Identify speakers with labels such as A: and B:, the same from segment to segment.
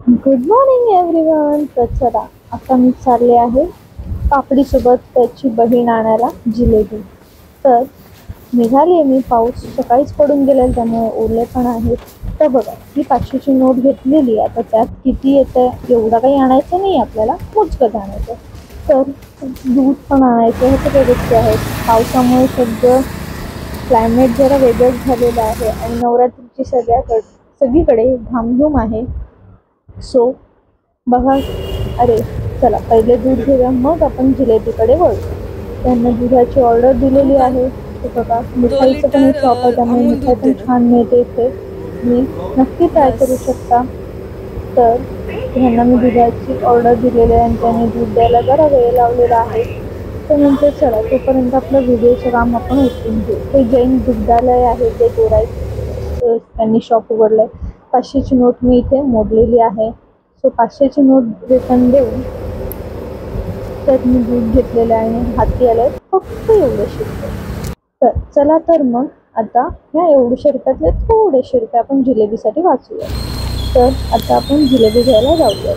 A: Good morning everyone. तर चला, आता मी चालले आहे पापडीसोबत त्याची बहीण आणायला जिलेबी. तर निघाले मी. पाऊस सकाळीच पडून गेला त्यामुळे ओले पण आहेत. तर बघा, ही 500ची नोट घेतलेली. आता त्यात किती येतं एवढं काही आणायचं नाही आपल्याला, मोजकंच आणायचं. तर दूध पण आणायचं. हे सगळ्या गोष्टी आहेत. पावसामुळे सगळं क्लायमेट जरा वेगळंच झालेलं आहे आणि नवरात्रीची सगळीकडे धामधूम आहे. सो बघा, अरे चला पहिले दूध घेऊया, मग आपण जिलेबीकडे वळू. त्यांना दुधाची ऑर्डर दिलेली आहे. ते बघा, मिठाईचं पण एक शॉप आहे त्यामुळे मिठाई पण छान मिळते इथे. मी नक्की ट्राय करू शकता. तर ह्यांना मी दुधाची ऑर्डर दिलेली आहे आणि त्यांनी दूध द्यायला जरा वेळ लावलेला आहे. त्यानंतर चला, तोपर्यंत आपलं व्हिडिओचं काम आपण उचलून घेऊ. हे जैन दुग्धालय आहे, जे गोराई त्यांनी शॉप उघडलं आहे. 500ची नोट मी इथे मोडलेली आहे. सो 500ची नोट रिटर्न देऊन त्यात मी दूध घेतलेलं आहे आणि हाती आलं फक्त एवढेशे रुपये. तर चला, तर मग आता ह्या एवढ्याशे रुपयातले थोडेशे रुपये आपण जिलेबीसाठी वाचूया. तर आता आपण जिलेबी घ्यायला जाऊया.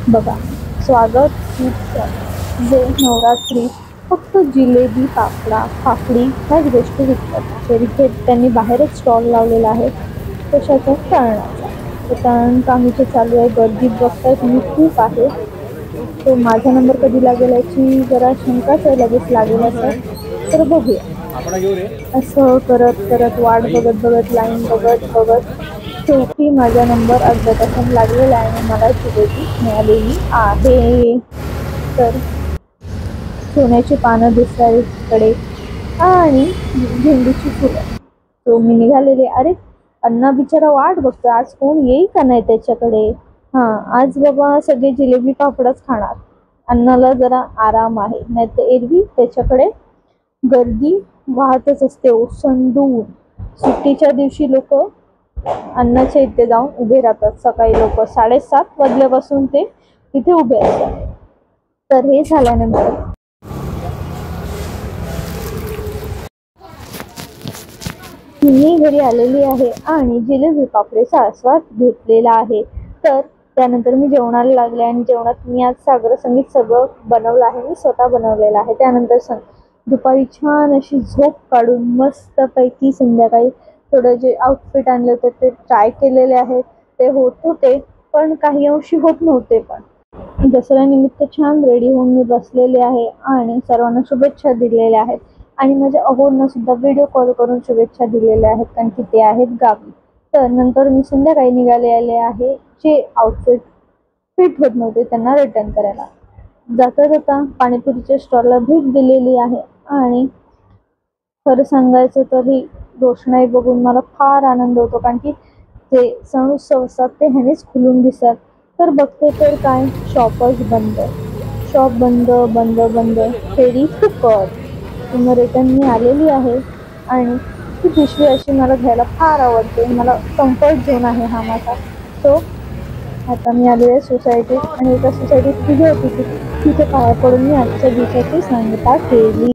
A: बघा, स्वागत जे नवरात्री फक्त जिलेबी, पापडी ह्याच गोष्टी विकतात. तरी ते त्यांनी बाहेरच स्टॉल लावलेला आहे कशाचा, तळणाचा. तर तळण कामीचे चालू आहे. गर्दी बघताय तुम्ही खूप आहे. तो माझा नंबर कधी लागेल याची जरा शंकाच आहे, लगेच लागेल असं. तर बघूया. असं करत करत वाट बघत लाईन बघत शेवटी माझा नंबर अर्ध्या तासात लागलेला आहे आणि मला जिलेबी मिळालेली आहे. तर सोन्याची पानं दिसतात इकडे आणि झेंडूची फुलं. तो मी निघालेले. अरे, अण्णा बिचारा वाट बघतो, आज कोण येईल का नाही त्याच्याकडे. आज बाबा सगळे जिलेबी पापडच खाणार. अण्णाला जरा आराम आहे, नाही तर एरवी त्याच्याकडे गर्दी वाहतच असते ओसंडून. सुट्टीच्या दिवशी लोक अण्णाच्या इथे जाऊन उभे राहतात. सकाळी लोक 7:30 वाजल्यापासून ते तिथे उभे असतात. तर हे झाल्यानंतर मी घरी आलेली आहे आणि जिलेबी पापडीचा आस्वाद घेतलेला आहे. तर त्यानंतर मी जेवणाला लागले आणि जेवणात मी आज सागर संगीत सगळं बनवलं आहे. मी स्वतः बनवलेलं आहे. त्यानंतर दुपारी छान अशी झोप काढून मस्तपैकी संध्याकाळी थोडं जे आउटफिट आणले होते ते ट्राय केलेले आहेत. ते होत होते, पण काही अंशी होत नव्हते. पण दसऱ्यानिमित्त छान रेडी होऊन मी बसलेले आहे आणि सर्वांना शुभेच्छा दिलेल्या आहेत आणि माझ्या अहोंना सुद्धा व्हिडिओ कॉल करून शुभेच्छा दिलेल्या आहेत, कारण की ते आहेत गावी. तर नंतर मी संध्याकाळी निघालेले आहे. जे आउटफिट फिट होत नव्हते त्यांना रिटर्न करायला. जाता जाता पाणीपुरीच्या स्टॉलला भेट दिलेली आहे आणि खरं सांगायचं तर ही रोषणाई बघून मला फार आनंद होतो, कारण की ते सण उत्सव असतात ते ह्यानेच खुलून दिसतात. तर बघते तर काय, शॉपच बंद. शॉप बंद बंद बंद. फेरी फुकट. मग रिटर्न मी आलेली आहे आणि ती पिशवी अशी मला घ्यायला फार आवडते. मला कम्फर्ट झोन आहे हा माझा. सो आता मी आलेली आहे सोसायटीत आणि एका सोसायटीत तिथे होती तिथे पाया पडून मी आजच्या दिवसाची सांगता केली.